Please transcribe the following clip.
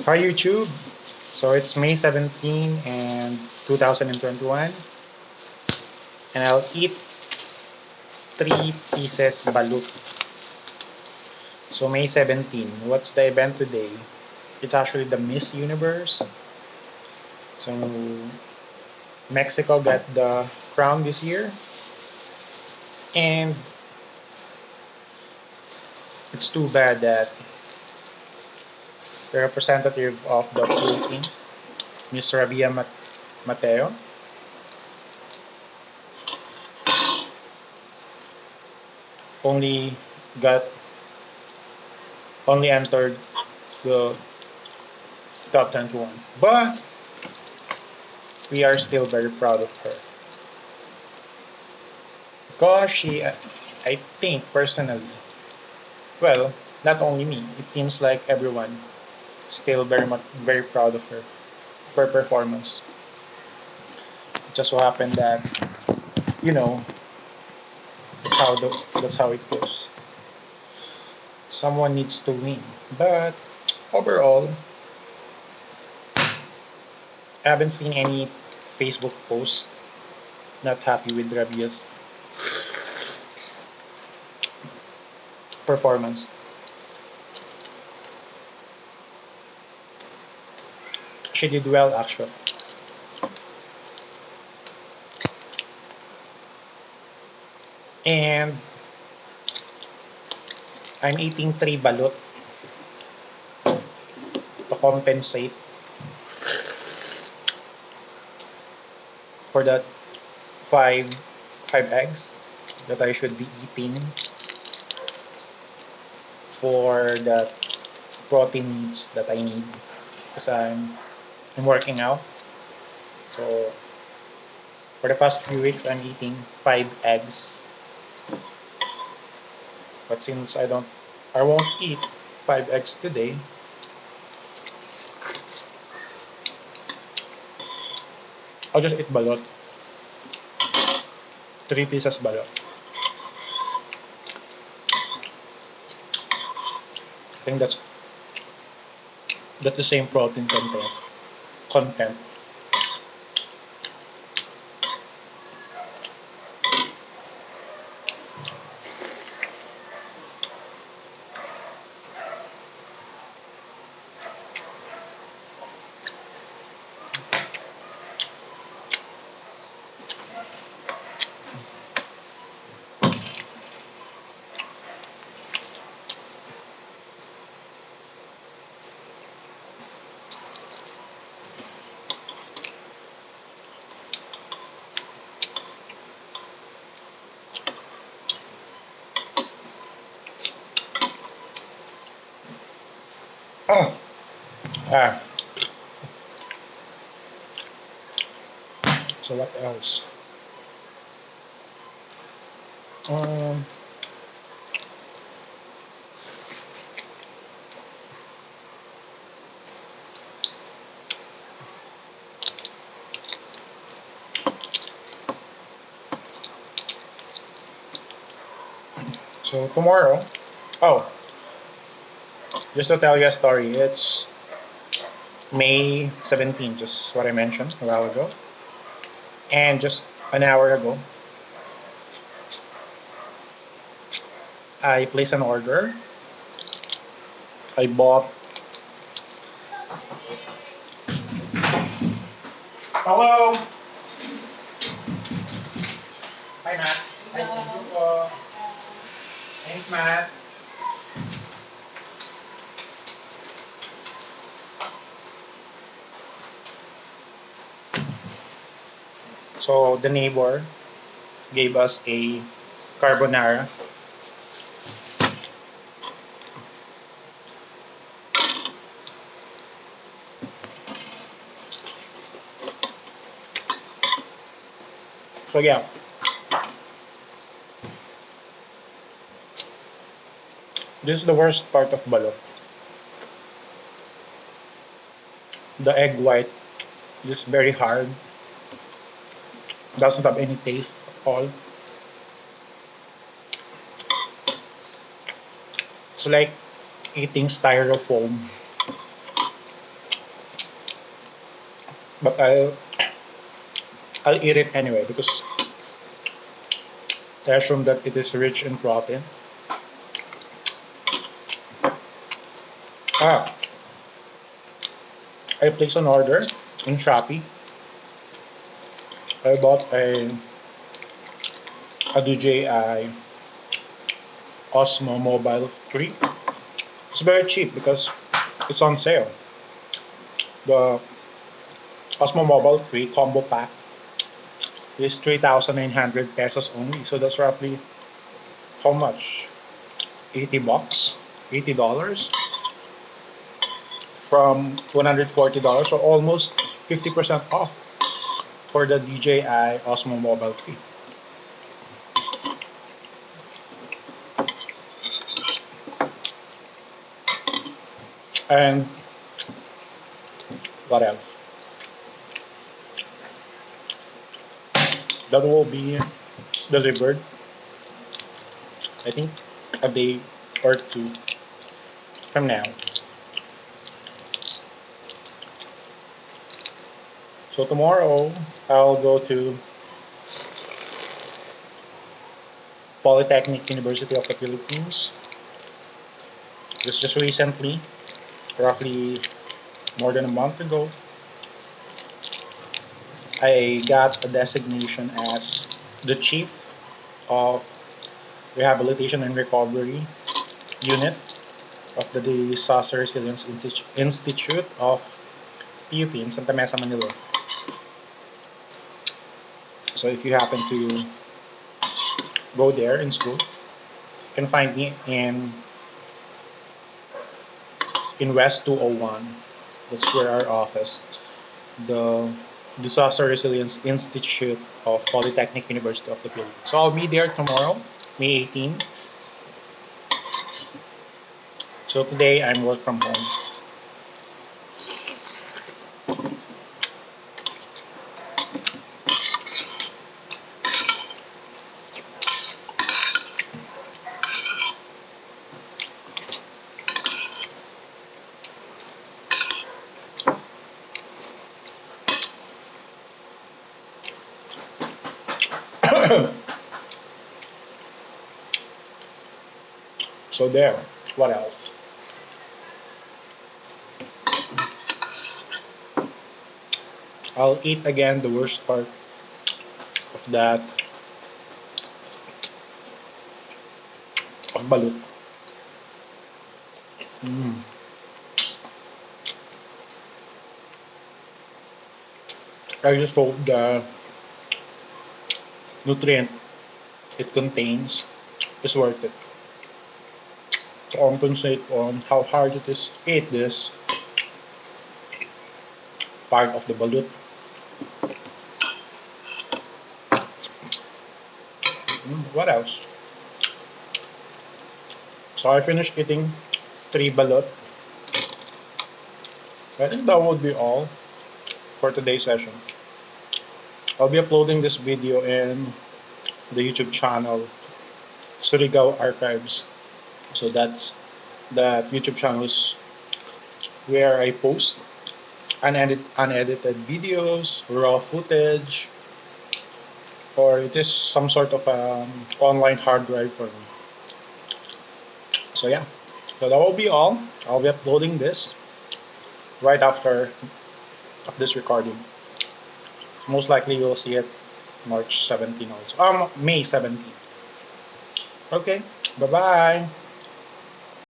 Hi YouTube. So it's May 17 and 2021 and I'll eat 3 pieces balut. So May 17, what's the event today? It's actually the Miss Universe. So Mexico got the crown this year and it's too bad that the representative of the Philippines, Miss Rabia Mateo, only got only entered the top 21. But we are still very proud of her. Because she, I think personally, well, not only me, it seems like everyone still very proud of her performance. It just so happened that, you know, that's how it goes. Someone needs to win. But overall, I haven't seen any Facebook posts not happy with Rabia's performance. She did well actually. And I'm eating 3 balut to compensate for that five five eggs that I should be eating for the protein needs that I need because I'm working out. So for the past few weeks I'm eating 5 eggs. But since I won't eat 5 eggs today, I'll just eat balot. 3 pieces balot. I think that's the same protein content. Oh, ah. So what else? Um, so tomorrow, oh, just to tell you a story, it's May 17th, just what I mentioned a while ago. And just an hour ago, I placed an order. I bought. Hello! Hi, Matt. Hi, thank you po. Thanks, Matt. So, the neighbor gave us a carbonara. So, yeah. This is the worst part of balot. The egg white is very hard. Doesn't have any taste at all. It's like eating styrofoam. but I'll eat it anyway because I assume that it is rich in protein. Ah, I placed an order in Shopee. I bought a DJI Osmo Mobile 3. It's very cheap because it's on sale. The Osmo Mobile 3 combo pack is 3,900 pesos only. So that's roughly how much? 80 bucks? $80 from $140, so almost 50% off for the DJI Osmo Mobile 3. And what else? That will be delivered, I think, a day or two from now. So tomorrow I'll go to Polytechnic University of the Philippines. Just recently, roughly more than a month ago, I got a designation as the chief of rehabilitation and recovery unit of the Disaster Resilience Institute of PUP in Santa Mesa, Manila. So if you happen to go there in school, you can find me in West 201. That's where our office, the Disaster Resilience Institute of Polytechnic University of the Philippines. So I'll be there tomorrow, May 18. So today I'm work from home. So there, what else? I'll eat again the worst part of that of balut. Mm. I just hope the nutrient it contains is worth it to compensate on how hard it is to eat this part of the balut. What else? So I finished eating 3 balut. I think that would be all for today's session. I'll be uploading this video in the YouTube channel Surigao Archives. So that YouTube channel is where I post unedited videos, raw footage, or it is some sort of online hard drive for me. So yeah, so that will be all. I'll be uploading this right after of this recording. Most likely you'll see it March 17 also. May 17. Okay, bye bye.